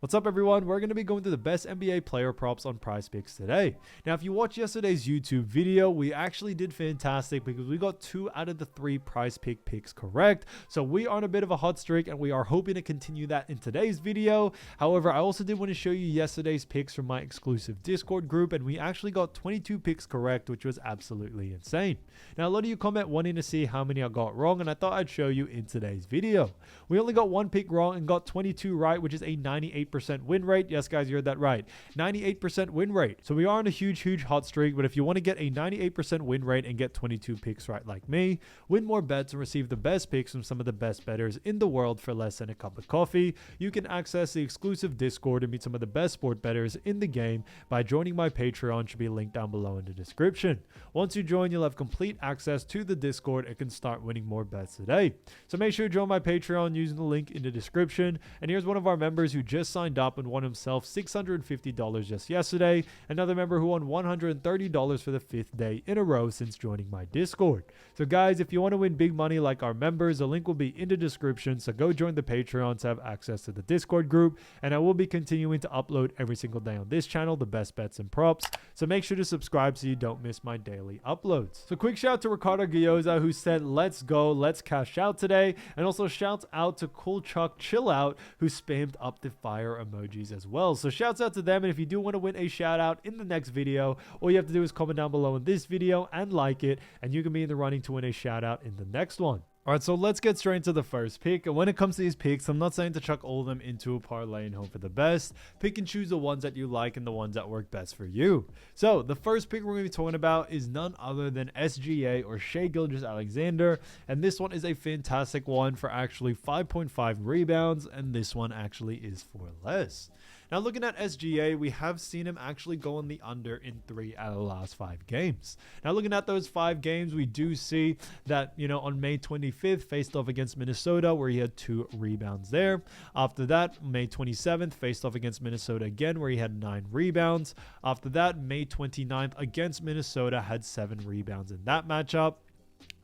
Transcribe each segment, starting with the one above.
What's up, everyone? We're going to be going through the best NBA player props on Prizepicks today. Now, if you watched yesterday's YouTube video, we actually did fantastic because we got 2 out of the 3 Prizepick picks correct. So we are on a bit of a hot streak and we are hoping to continue that in today's video. However, I also did want to show you yesterday's picks from my exclusive Discord group, and we actually got 22 picks correct, which was absolutely insane. Now, a lot of you comment wanting to see how many I got wrong, and I thought I'd show you in today's video. We only got 1 pick wrong and got 22 right, which is a 98% win rate. Yes, guys, you heard that right. 98% win rate. So we are on a huge hot streak, but if you want to get a 98% win rate and get 22 picks right like me, win more bets and receive the best picks from some of the best bettors in the world for less than a cup of coffee, you can access the exclusive Discord and meet some of the best sport bettors in the game by joining my Patreon. Should be linked down below in the description. Once you join, you'll have complete access to the Discord and can start winning more bets today. So make sure to join my Patreon using the link in the description. And here's one of our members who just signed up and won himself $650 just yesterday. Another member who won $130 for the 5th day in a row since joining my Discord. So guys, if you want to win big money like our members, the link will be in the description. So go join the Patreon to have access to the Discord group. And I will be continuing to upload every single day on this channel the best bets and props. So make sure to subscribe so you don't miss my daily uploads. So quick shout out to Ricardo Gioza, who said, "Let's go, let's cash out today." And also shouts out to Cool Chuck Chill Out, who spammed up the fire emojis as well. So shouts out to them. And if you do want to win a shout out in the next video, all you have to do is comment down below in this video and like it, and you can be in the running to win a shout out in the next one. Alright, so let's get straight into the first pick. And when it comes to these picks, I'm not saying to chuck all of them into a parlay and hope for the best. Pick and choose the ones that you like and the ones that work best for you. So the first pick we're going to be talking about is none other than SGA, or Shai Gilgeous-Alexander. And this one is a fantastic one for actually 5.5 rebounds. And this one actually is for less. Now, looking at SGA, we have seen him actually go on the under in 3 out of the last 5 games. Now, looking at those 5 games, we do see that, on May 25th, faced off against Minnesota, where he had 2 rebounds there. After that, May 27th, faced off against Minnesota again, where he had 9 rebounds. After that, May 29th, against Minnesota, had 7 rebounds in that matchup.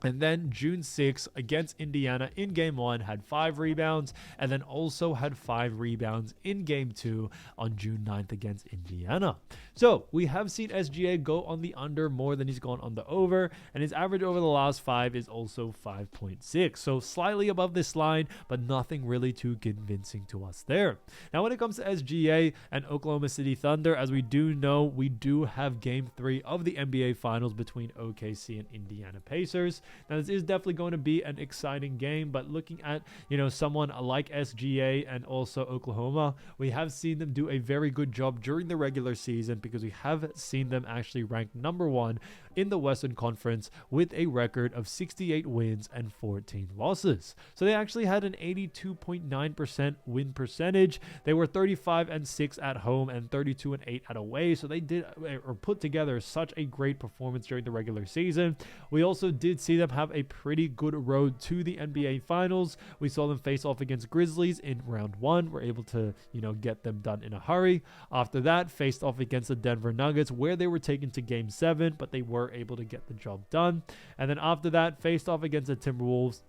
And then June 6th against Indiana in game 1 had 5 rebounds, and then also had 5 rebounds in game 2 on June 9th against Indiana. So we have seen SGA go on the under more than he's gone on the over, and his average over the last 5 is also 5.6. So slightly above this line, but nothing really too convincing to us there. Now when it comes to SGA and Oklahoma City Thunder, as we do know, we do have game 3 of the NBA Finals between OKC and Indiana Pacers. Now, this is definitely going to be an exciting game, but looking at, someone like SGA and also Oklahoma, we have seen them do a very good job during the regular season because we have seen them actually ranked number 1 in the Western Conference with a record of 68 wins and 14 losses. So they actually had an 82.9% win percentage. They were 35-6 at home and 32-8 at away. So they did or put together such a great performance during the regular season. We also did see them have a pretty good road to the NBA Finals. We saw them face off against Grizzlies in round 1. We're able to, get them done in a hurry. After that, faced off against the Denver Nuggets, where they were taken to game 7, but they were able to get the job done. And then after that, faced off against the Timberwolves,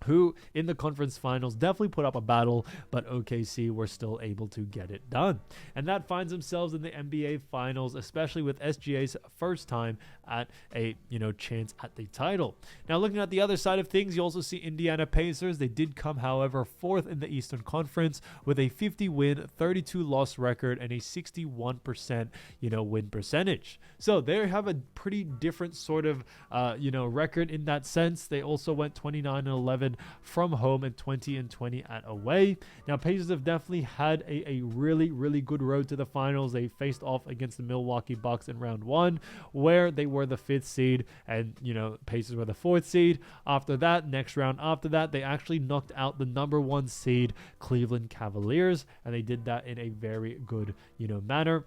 who in the conference finals definitely put up a battle, but OKC were still able to get it done. And that finds themselves in the NBA Finals, especially with SGA's first time at a, chance at the title. Now, looking at the other side of things, you also see Indiana Pacers. They did come, however, 4th in the Eastern Conference with a 50-win, 32-loss record and a 61%, win percentage. So they have a pretty different sort of, record in that sense. They also went 29-11 from home and 20-20 at away. Now, Pacers have definitely had a really good road to the finals. They faced off against the Milwaukee Bucks in round 1, where they were the 5th seed and, Pacers were the 4th seed. After that, next round after that, they actually knocked out the number 1 seed Cleveland Cavaliers, and they did that in a very good, manner.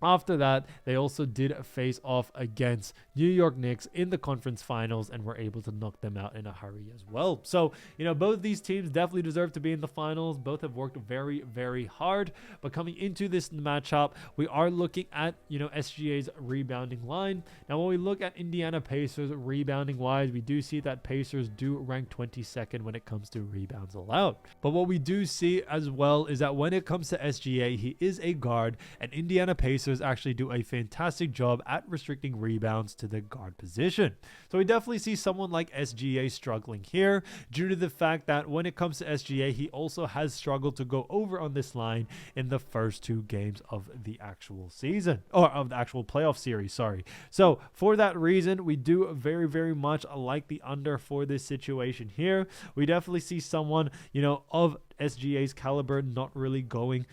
After that, they also did face off against New York Knicks in the conference finals and were able to knock them out in a hurry as well. So, both these teams definitely deserve to be in the finals. Both have worked very, very hard. But coming into this matchup, we are looking at, SGA's rebounding line. Now, when we look at Indiana Pacers rebounding wise, we do see that Pacers do rank 22nd when it comes to rebounds allowed. But what we do see as well is that when it comes to SGA, he is a guard, and Indiana Pacers actually do a fantastic job at restricting rebounds to the guard position. So we definitely see someone like SGA struggling here due to the fact that when it comes to SGA, he also has struggled to go over on this line in the first 2 games of the actual season, or of the actual playoff series, sorry. So for that reason, we do very, very much like the under for this situation here. We definitely see someone, of SGA's caliber not really going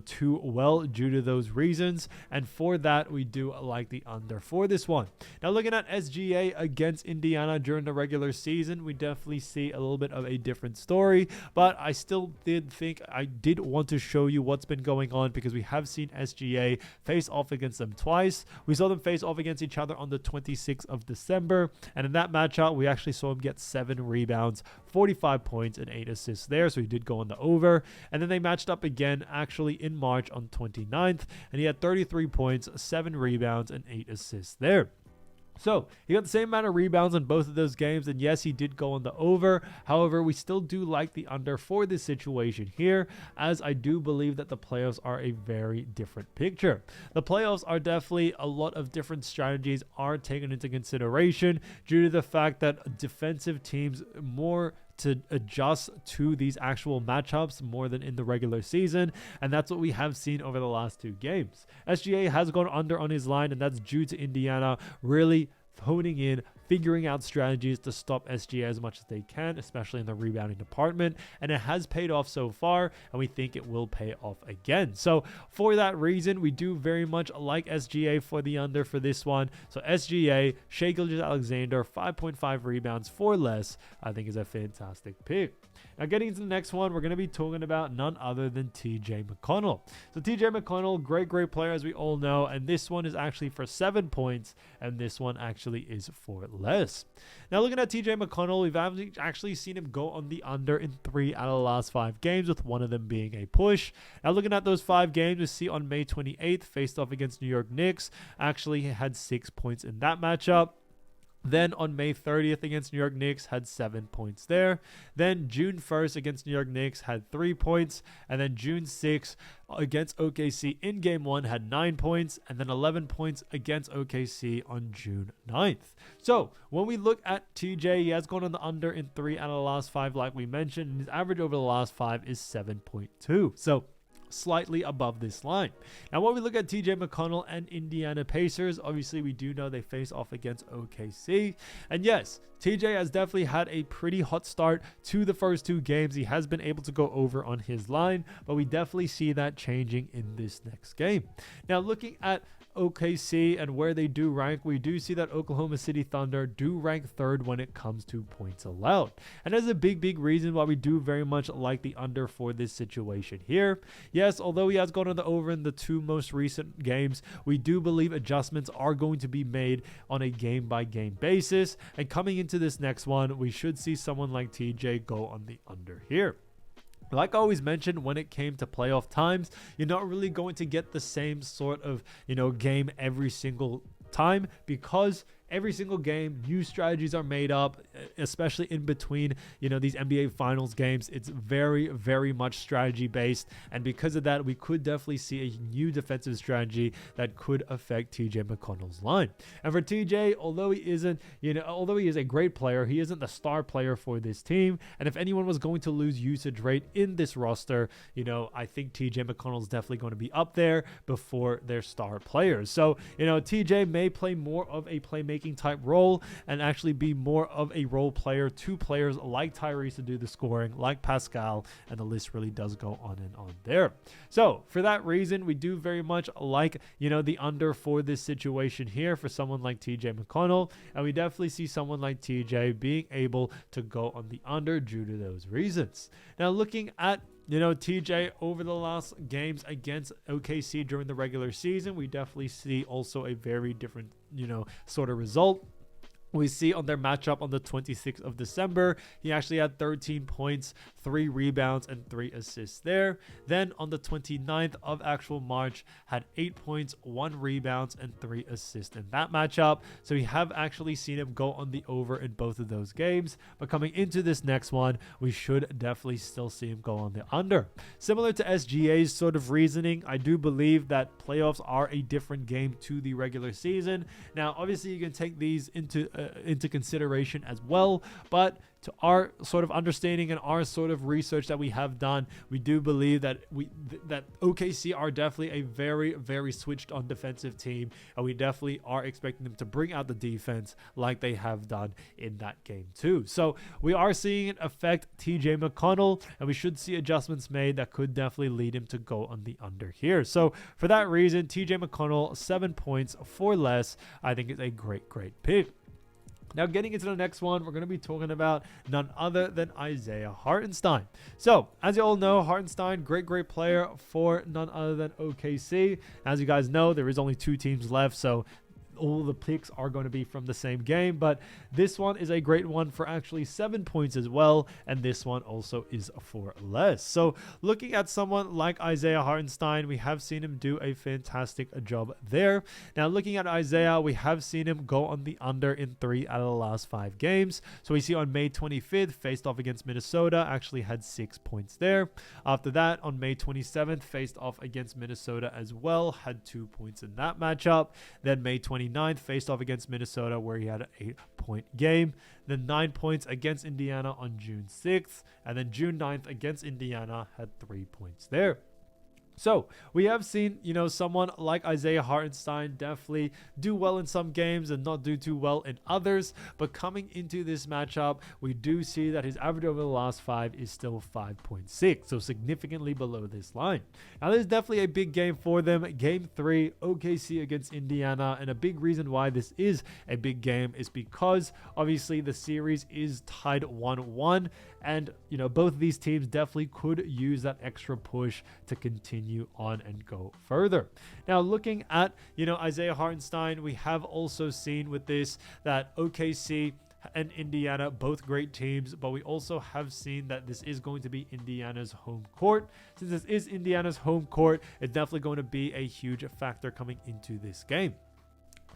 too well due to those reasons, and for that we do like the under for this one. Now looking at SGA against Indiana during the regular season, we definitely see a little bit of a different story, but I still did want to show you what's been going on because we have seen SGA face off against them twice. We saw them face off against each other on the 26th of December, and in that matchup we actually saw him get 7 rebounds, 45 points and 8 assists there, so he did go on the over. And then they matched up again actually in March on 29th, and he had 33 points, 7 rebounds and 8 assists there. So he got the same amount of rebounds in both of those games, and yes, he did go on the over. However, we still do like the under for this situation here, as I do believe that the playoffs are a very different picture. The playoffs are definitely a lot of different strategies are taken into consideration due to the fact that defensive teams more to adjust to these actual matchups more than in the regular season, and that's what we have seen over the last 2 games. SGA has gone under on his line, and that's due to Indiana really honing in, figuring out strategies to stop SGA as much as they can, especially in the rebounding department, and it has paid off so far, and we think it will pay off again. So for that reason, we do very much like SGA for the under for this one. So SGA, Shai Gilgeous-Alexander, 5.5 rebounds for less, I think is a fantastic pick. Now getting into the next one, we're going to be talking about none other than TJ McConnell. So TJ McConnell, great player as we all know, and this one is actually for 7 points, and this one actually is for less. Now looking at TJ McConnell, we've actually seen him go on the under in 3 out of the last 5 games, with one of them being a push. Now looking at those 5 games, we see on May 28th, faced off against New York Knicks, actually had 6 points in that matchup. Then on May 30th against New York Knicks, had 7 points there. Then June 1st against New York Knicks, had 3 points. And then June 6th against OKC in Game 1, had 9 points. And then 11 points against OKC on June 9th. So when we look at TJ, he has gone on the under in 3 out of the last 5, like we mentioned. And his average over the last 5 is 7.2. So slightly above this line. Now when we look at TJ McConnell and Indiana Pacers, obviously we do know they face off against OKC, and yes, TJ has definitely had a pretty hot start to the first 2 games. He has been able to go over on his line, but we definitely see that changing in this next game. Now looking at OKC and where they do rank, we do see that Oklahoma City Thunder do rank 3rd when it comes to points allowed, and that's a big reason why we do very much like the under for this situation here. Yes, although he has gone on the over in the 2 most recent games, we do believe adjustments are going to be made on a game-by-game basis, and coming into this next one, we should see someone like TJ go on the under here. Like I always mentioned, when it came to playoff times, you're not really going to get the same sort of, game every single time, because every single game, new strategies are made up, especially in between, these NBA Finals games. It's very much strategy based. And because of that, we could definitely see a new defensive strategy that could affect TJ McConnell's line. And for TJ, although he is a great player, he isn't the star player for this team. And if anyone was going to lose usage rate in this roster, I think TJ McConnell is definitely going to be up there before their star players. So, TJ may play more of a playmaking type role and actually be more of a role player to players like Tyrese to do the scoring, like Pascal, and the list really does go on and on there. So for that reason, we do very much like, the under for this situation here for someone like TJ McConnell, and we definitely see someone like TJ being able to go on the under due to those reasons. Now looking at TJ over the last games against OKC during the regular season, we definitely see also a very different, sort of result. We see on their matchup on the 26th of December, he actually had 13 points, 3 rebounds, and 3 assists there. Then on the 29th of actual March, had 8 points, 1 rebounds, and 3 assists in that matchup. So we have actually seen him go on the over in both of those games. But coming into this next one, we should definitely still see him go on the under. Similar to SGA's sort of reasoning, I do believe that playoffs are a different game to the regular season. Now, obviously, you can take these into consideration as well, but to our sort of understanding and our sort of research that we have done, we do believe that that OKC are definitely a very, very switched on defensive team, and we definitely are expecting them to bring out the defense like they have done in that game too. So we are seeing it affect TJ McConnell, and we should see adjustments made that could definitely lead him to go on the under here. So for that reason, TJ McConnell 7 points for less, I think is a great pick. Now, getting into the next one, we're going to be talking about none other than Isaiah Hartenstein. So, as you all know, Hartenstein, great player for none other than OKC. As you guys know, there is only 2 teams left, so all the picks are going to be from the same game, but this one is a great one for actually 7 points as well, and this one also is for less. So looking at someone like Isaiah Hartenstein, we have seen him do a fantastic job there. Now looking at Isaiah, we have seen him go on the under in 3 out of the last 5 games. So we see on May 25th, faced off against Minnesota, actually had 6 points there. After that, on May 27th, faced off against Minnesota as well, had 2 points in that matchup. Then May 29th, faced off against Minnesota, where he had an 8-point game. Then 9 points against Indiana on June 6th. And then June 9th against Indiana had 3 points there. So we have seen, someone like Isaiah Hartenstein definitely do well in some games and not do too well in others. But coming into this matchup, we do see that his average over the last 5 is still 5.6, so significantly below this line. Now, there's definitely a big game for them. Game 3, OKC against Indiana. And a big reason why this is a big game is because, obviously, the series is tied 1-1. And, both of these teams definitely could use that extra push to continue on and go further. Now, looking at, Isaiah Hartenstein, we have also seen with this that OKC and Indiana, both great teams, but we also have seen that this is going to be Indiana's home court. Since this is Indiana's home court, it's definitely going to be a huge factor coming into this game.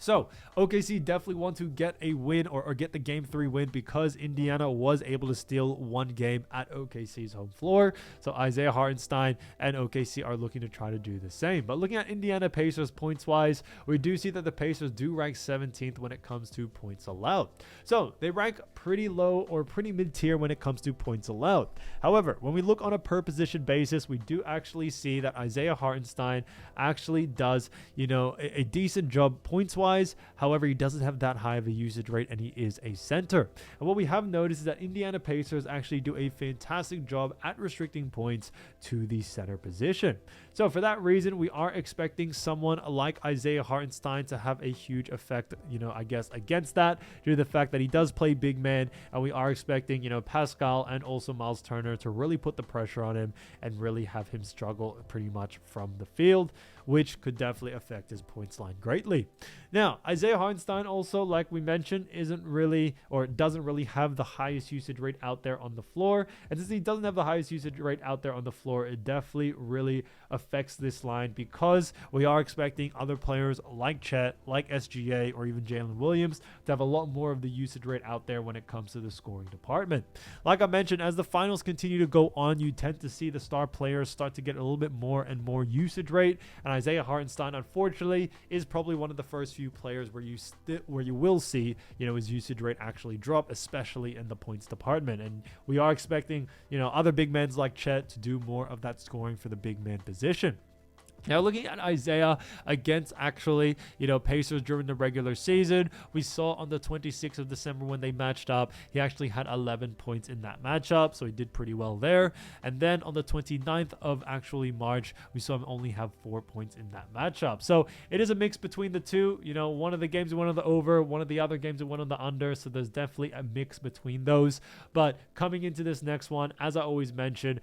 So OKC definitely want to get a win or get the game 3 win because Indiana was able to steal 1 game at OKC's home floor. So Isaiah Hartenstein and OKC are looking to try to do the same. But looking at Indiana Pacers points wise, we do see that the Pacers do rank 17th when it comes to points allowed. So they rank pretty low or pretty mid-tier when it comes to points allowed. However, when we look on a per position basis, we do actually see that Isaiah Hartenstein actually does, a decent job points wise. However, he doesn't have that high of a usage rate, and he is a center. And what we have noticed is that Indiana Pacers actually do a fantastic job at restricting points to the center position. So for that reason, we are expecting someone like Isaiah Hartenstein to have a huge effect, against that, due to the fact that he does play big man, and we are expecting, Pascal and also Miles Turner to really put the pressure on him and really have him struggle pretty much from the field, which could definitely affect his points line greatly. Now, Isaiah Hartenstein also, like we mentioned, doesn't really have the highest usage rate out there on the floor. And since he doesn't have the highest usage rate out there on the floor, it definitely really affects this line because we are expecting other players like Chet, like SGA, or even Jalen Williams to have a lot more of the usage rate out there when it comes to the scoring department. Like I mentioned, as the finals continue to go on, you tend to see the star players start to get a little bit more and more usage rate. And Isaiah Hartenstein, unfortunately, is probably one of the first few players where you will see, his usage rate actually drop, especially in the points department. And we are expecting, other big men like Chet to do more of that scoring for the big man position. Now, looking at Isaiah against actually, Pacers during the regular season, we saw on the 26th of December when they matched up, he actually had 11 points in that matchup, so he did pretty well there. And then on the 29th of actually March, we saw him only have 4 points in that matchup. So it is a mix between the two. One of the games he went on the over, one of the other games he went on the under, so there's definitely a mix between those. But coming into this next one, as I always mentioned,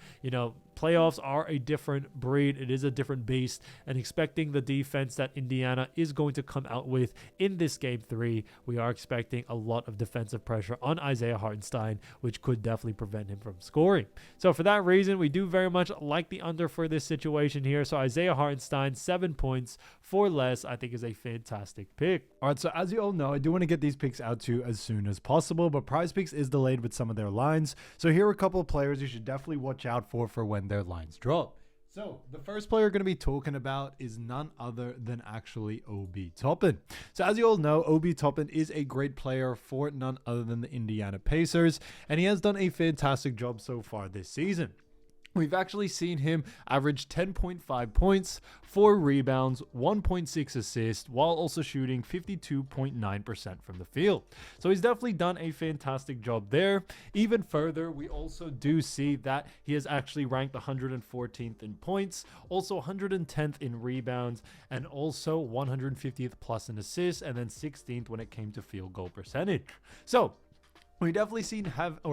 playoffs are a different breed. It is a different beast, and expecting the defense that Indiana is going to come out with in this game 3, we are expecting a lot of defensive pressure on Isaiah Hartenstein, which could definitely prevent him from scoring. So for that reason, we do very much like the under for this situation here. So Isaiah Hartenstein, 7 points for less, I think is a fantastic pick. All right, so as you all know, I do want to get these picks out to you as soon as possible, but Prizepicks is delayed with some of their lines. So here are a couple of players you should definitely watch out for when their lines drop. So the first player going to be talking about is none other than actually Obi Toppin. So as you all know, Obi Toppin is a great player for none other than the Indiana Pacers, and he has done a fantastic job so far this season. We've actually seen him average 10.5 points, 4 rebounds, 1.6 assists, while also shooting 52.9% from the field. So he's definitely done a fantastic job there. Even further, we also do see that he is actually ranked 114th in points, also 110th in rebounds, and also 150th plus in assists, and then 16th when it came to field goal percentage. So we definitely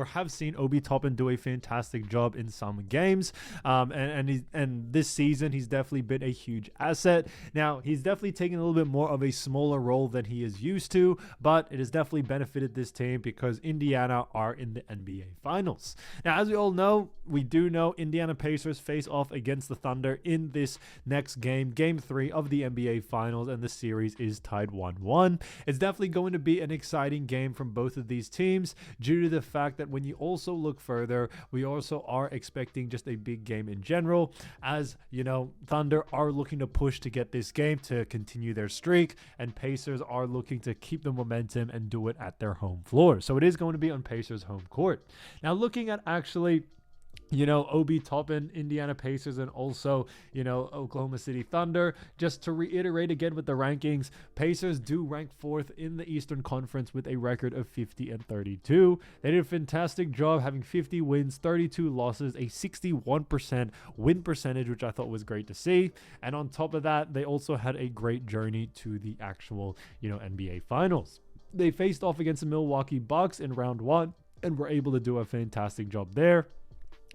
have seen Obi Toppin do a fantastic job in some games, and this season he's definitely been a huge asset. Now he's definitely taken a little bit more of a smaller role than he is used to, but it has definitely benefited this team because Indiana are in the NBA Finals. Now, as we all know, we do know Indiana Pacers face off against the Thunder in this next game, Game 3 of the NBA Finals, and the series is tied 1-1. It's definitely going to be an exciting game from both of these teams, due to the fact that when you also look further, we also are expecting just a big game in general, as you know, Thunder are looking to push to get this game to continue their streak, and Pacers are looking to keep the momentum and do it at their home floor. So it is going to be on Pacers home court. Now looking at actually Obi Toppin, Indiana Pacers, and also, Oklahoma City Thunder. Just to reiterate again with the rankings, Pacers do rank 4th in the Eastern Conference with a record of 50-32. They did a fantastic job having 50 wins, 32 losses, a 61% win percentage, which I thought was great to see. And on top of that, they also had a great journey to the actual, NBA Finals. They faced off against the Milwaukee Bucks in round 1 and were able to do a fantastic job there.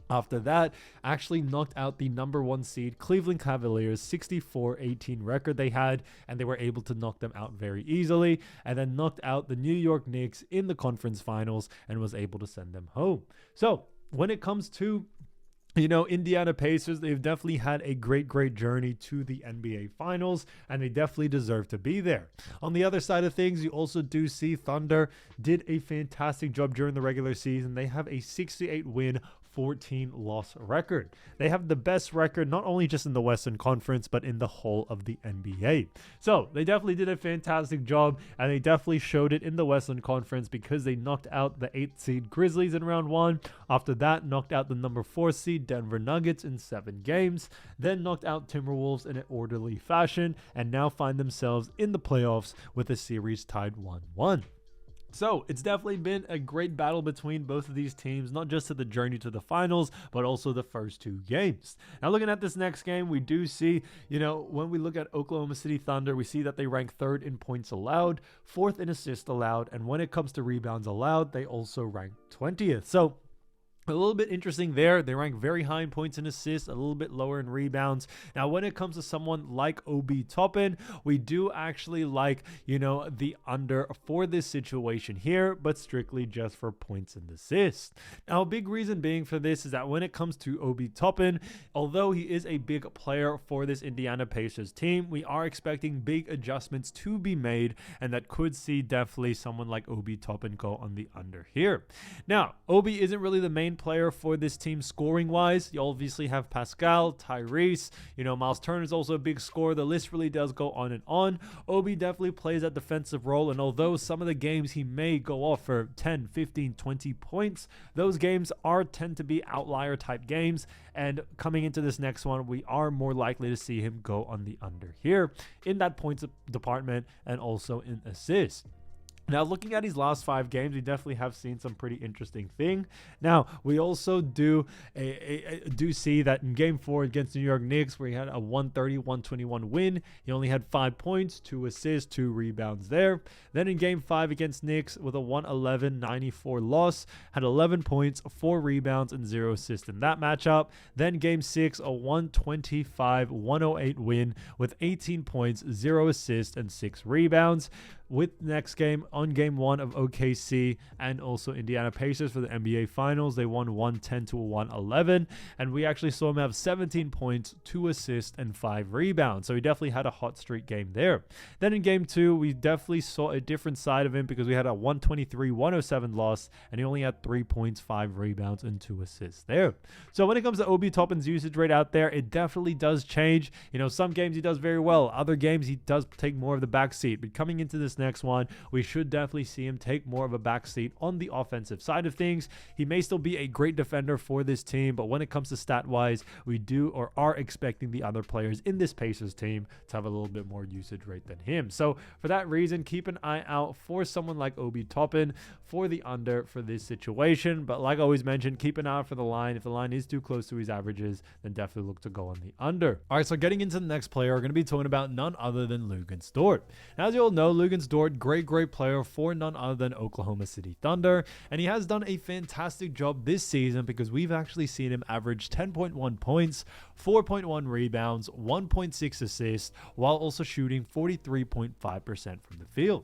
After that, actually knocked out the number 1 seed Cleveland Cavaliers, 64-18 record they had, and they were able to knock them out very easily, and then knocked out the New York Knicks in the conference finals and was able to send them home. So when it comes to Indiana Pacers, they've definitely had a great journey to the NBA Finals, and they definitely deserve to be there. On the other side of things, you also do see Thunder did a fantastic job during the regular season. They have a 68-win, 14-loss record. They have the best record, not only just in the Western Conference, but in the whole of the NBA. So they definitely did a fantastic job, and they definitely showed it in the Western Conference because they knocked out the 8th seed Grizzlies in round 1. After that, knocked out the number 4 seed Denver Nuggets in 7 games, then knocked out Timberwolves in an orderly fashion, and now find themselves in the playoffs with a series tied 1-1. So it's definitely been a great battle between both of these teams, not just to the journey to the finals, but also the first 2 games. Now looking at this next game, we do see, when we look at Oklahoma City Thunder, we see that they rank 3rd in points allowed, 4th in assists allowed, and when it comes to rebounds allowed, they also rank 20th. So a little bit interesting there. They rank very high in points and assists, a little bit lower in rebounds. Now, when it comes to someone like Obi Toppin, we do actually like, the under for this situation here, but strictly just for points and assists. Now, a big reason being for this is that when it comes to Obi Toppin, although he is a big player for this Indiana Pacers team, we are expecting big adjustments to be made, and that could see definitely someone like Obi Toppin go on the under here. Now, Obi isn't really the main player for this team scoring wise. You obviously have Pascal, Tyrese, Miles Turner is also a big scorer. The list really does go on and on. Obi definitely plays that defensive role, and although some of the games he may go off for 10, 15, 20 points, those games tend to be outlier type games, and coming into this next one, we are more likely to see him go on the under here in that points department and also in assists. Now, looking at his last 5 games, we definitely have seen some pretty interesting thing. Now, we also do see that in Game 4 against New York Knicks, where he had a 130-121 win, he only had 5 points, 2 assists, 2 rebounds there. Then in Game 5 against Knicks, with a 111-94 loss, had 11 points, 4 rebounds, and 0 assists in that matchup. Then Game 6, a 125-108 win with 18 points, 0 assists, and 6 rebounds. With next game on Game 1 of OKC and also Indiana Pacers for the NBA Finals, they won 110-111, and we actually saw him have 17 points, 2 assists, and 5 rebounds. So he definitely had a hot streak game there. Then in Game 2, we definitely saw a different side of him because we had a 123-107 loss, and he only had 3 points, 5 rebounds, and 2 assists there. So when it comes to Obi Toppin's usage rate out there, it definitely does change. You know, some games he does very well, other games he does take more of the back seat. But coming into this next one, we should definitely see him take more of a backseat on the offensive side of things. He may still be a great defender for this team, but when it comes to stat wise, we do or are expecting the other players in this Pacers team to have a little bit more usage rate than him. So for that reason, keep an eye out for someone like Obi Toppin for the under for this situation. But like I always mentioned, keep an eye out for the line. If the line is too close to his averages, then definitely look to go on the under. All right, so getting into the next player, we're going to be talking about none other than Luguentz Dort. Now, as you all know, Luguentz Dort, great player for none other than Oklahoma City Thunder, and he has done a fantastic job this season because we've actually seen him average 10.1 points, 4.1 rebounds, 1.6 assists, while also shooting 43.5% from the field.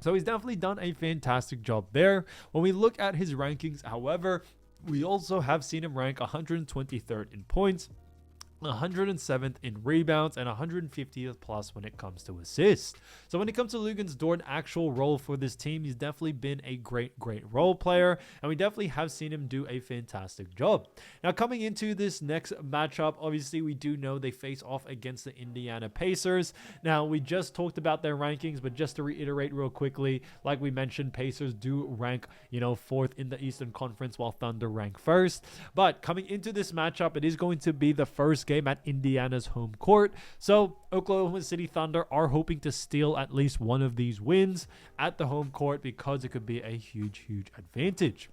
So he's definitely done a fantastic job there. When we look at his rankings, however, we also have seen him rank 123rd in points, 107th in rebounds, and 150th plus when it comes to assists. So when it comes to Luguentz Dort, actual role for this team, he's definitely been a great role player, and we definitely have seen him do a fantastic job. Now, coming into this next matchup, obviously we do know they face off against the Indiana Pacers. Now, we just talked about their rankings, but just to reiterate real quickly, like we mentioned, Pacers do rank, 4th in the Eastern Conference, while Thunder rank 1st. But coming into this matchup, it is going to be the first game at Indiana's home court. So Oklahoma City Thunder are hoping to steal at least one of these wins at the home court because it could be a huge advantage.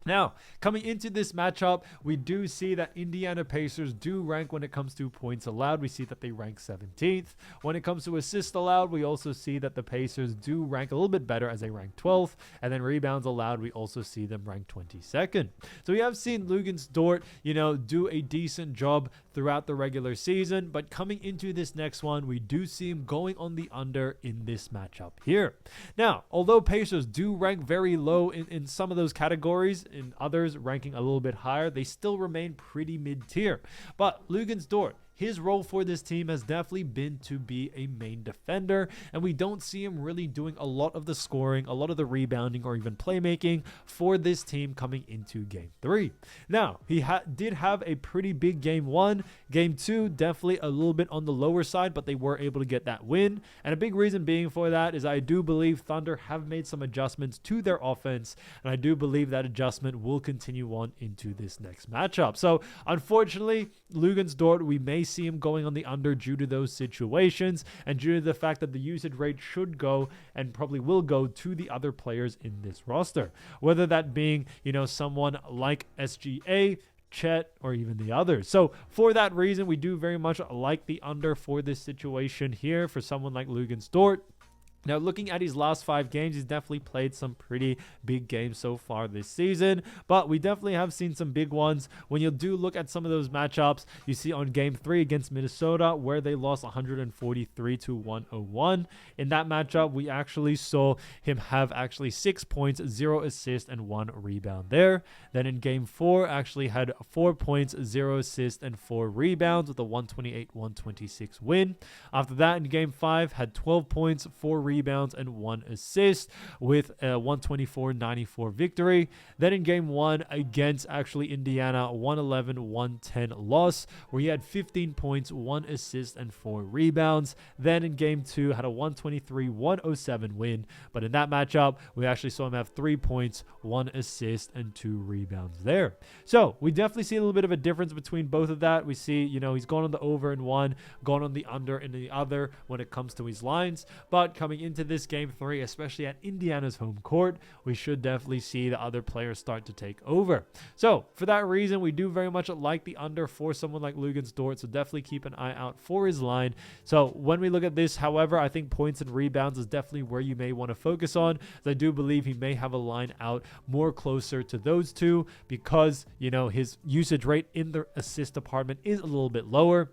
Now, coming into this matchup, we do see that Indiana Pacers do rank when it comes to points allowed. We see that they rank 17th. When it comes to assists allowed, we also see that the Pacers do rank a little bit better as they rank 12th. And then rebounds allowed, we also see them rank 22nd. So we have seen Luguentz Dort, do a decent job throughout the regular season. But coming into this next one, we do see him going on the under in this matchup here. Now, although Pacers do rank very low in some of those categories, in others ranking a little bit higher, they still remain pretty mid-tier. But Luguentz Dort, his role for this team has definitely been to be a main defender, and we don't see him really doing a lot of the scoring, a lot of the rebounding, or even playmaking for this team coming into Game 3. Now, he did have a pretty big Game 1. Game 2, definitely a little bit on the lower side, but they were able to get that win. And a big reason being for that is I do believe Thunder have made some adjustments to their offense, and I do believe that adjustment will continue on into this next matchup. So, unfortunately, Luguentz Dort, we may see him going on the under due to those situations and due to the fact that the usage rate should go and probably will go to the other players in this roster, whether that being someone like SGA, Chet, or even the others. So for that reason, we do very much like the under for this situation here for someone like Luguentz Dort. Now, looking at his last 5 games, he's definitely played some pretty big games so far this season, but we definitely have seen some big ones. When you do look at some of those matchups, you see on Game 3 against Minnesota, where they lost 143-101. In that matchup, we actually saw him have 6 points, 0 assists, and 1 rebound there. Then in Game 4, actually had 4 points, 0 assists, and 4 rebounds with a 128-126 win. After that, in Game 5, had 12 points, 4 rebounds, and 1 assist with a 124-94 victory. Then in Game 1 against Indiana, 111-110 loss, where he had 15 points, 1 assist, and 4 rebounds. Then in Game 2 had a 123-107 win, but in that matchup, we actually saw him have 3 points, 1 assist, and 2 rebounds there. So we definitely see a little bit of a difference between both of that. We see, he's gone on the over in one, gone on the under in the other when it comes to his lines, but coming into this game 3, especially at Indiana's home court, we should definitely see the other players start to take over. So for that reason, we do very much like the under for someone like Luguentz Dort, so definitely keep an eye out for his line. So when we look at this, however, I think points and rebounds is definitely where you may want to focus on. As I do believe he may have a line out more closer to those two because, you know, his usage rate in the assist department is a little bit lower.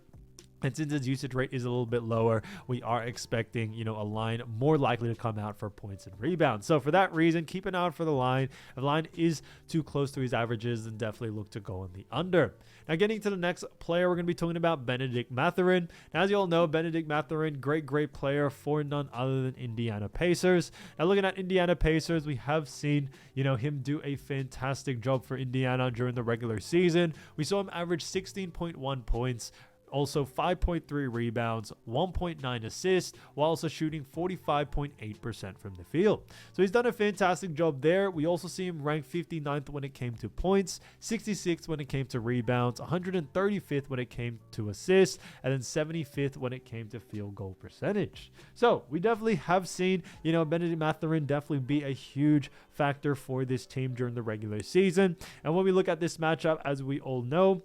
And since his usage rate is a little bit lower, we are expecting, you know, a line more likely to come out for points and rebounds. So for that reason, keep an eye out for the line. If the line is too close to his averages, then definitely look to go on the under. Now, getting to the next player, we're going to be talking about Bennedict Mathurin. Now, as you all know, Bennedict Mathurin, great player for none other than Indiana Pacers. Now, looking at Indiana Pacers, we have seen, you know, him do a fantastic job for Indiana during the regular season. We saw him average 16.1 points, also 5.3 rebounds, 1.9 assists, while also shooting 45.8% from the field. So he's done a fantastic job there. We also see him ranked 59th when it came to points, 66th when it came to rebounds, 135th when it came to assists, and then 75th when it came to field goal percentage. So we definitely have seen, you know, Bennedict Mathurin definitely be a huge factor for this team during the regular season. And when we look at this matchup, as we all know,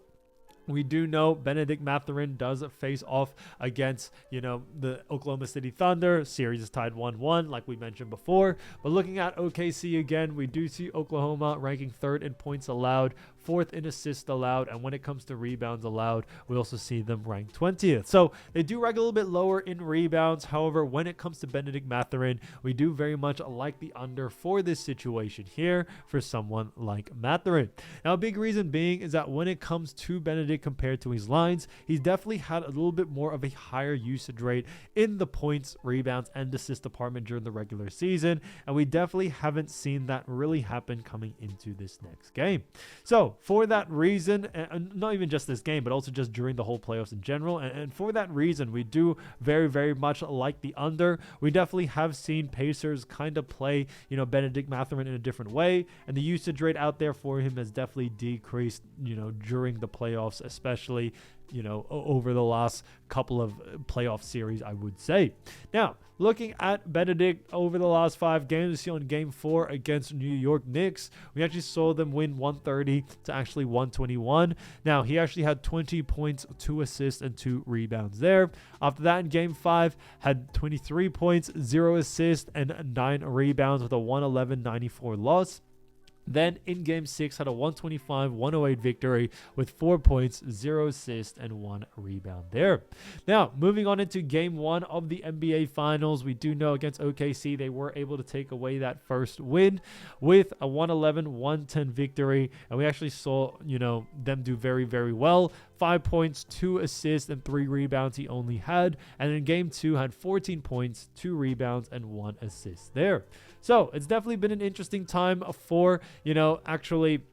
we do know Bennedict Mathurin does face off against, you know, the Oklahoma City Thunder. Series is tied 1-1, like we mentioned before. But looking at OKC again, we do see Oklahoma ranking 3rd in points allowed, 4th in assists allowed, and when it comes to rebounds allowed, we also see them ranked 20th. So they do rank a little bit lower in rebounds. However, when it comes to Bennedict Mathurin, we do very much like the under for this situation here for someone like Mathurin. Now, a big reason being is that when it comes to Bennedict compared to his lines, he's definitely had a little bit more of a higher usage rate in the points, rebounds, and assist department during the regular season, and we definitely haven't seen that really happen coming into this next game. So for that reason, and not even just this game, but also just during the whole playoffs in general, and for that reason, we do very much like the under. We definitely have seen Pacers kind of play, you know, Bennedict Mathurin in a different way, and the usage rate out there for him has definitely decreased, you know, during the playoffs, especially, you know, over the last couple of playoff series, I would say. Now, looking at Bennedict over the last 5 games, we see on game 4 against New York Knicks, we actually saw them win 130 to actually 121. Now, he actually had 20 points, 2 assists, and 2 rebounds there. After that, in game 5, had 23 points, 0 assists, and 9 rebounds with a 111-94 loss. Then in game 6 had a 125-108 victory with 4 points, 0 assists, and 1 rebound there. Now, moving on into game 1 of the NBA Finals, we do know against OKC they were able to take away that first win with a 111-110 victory, and we actually saw, you know, them do very well. 5 points, 2 assists, and 3 rebounds he only had. And in game 2 had 14 points, 2 rebounds, and 1 assist there. So it's definitely been an interesting time for, you know, actually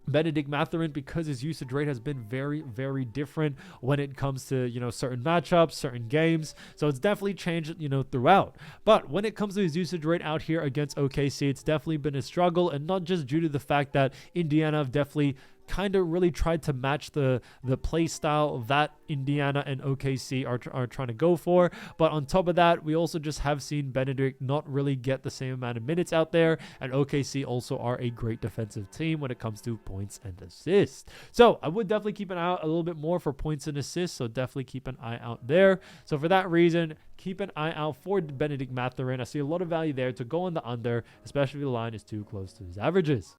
Bennedict Mathurin, because his usage rate has been very different when it comes to, you know, certain matchups, certain games. So it's definitely changed, you know, throughout. But when it comes to his usage rate out here against OKC, it's definitely been a struggle, and not just due to the fact that Indiana have definitely kind of really tried to match the play style that Indiana and OKC are trying to go for. But on top of that, we also just have seen Bennedict not really get the same amount of minutes out there, and OKC also are a great defensive team when it comes to points and assists. So I would definitely keep an eye out a little bit more for points and assists, so definitely keep an eye out there. So for that reason, keep an eye out for Bennedict Mathurin. I see a lot of value there to go on the under, especially if the line is too close to his averages.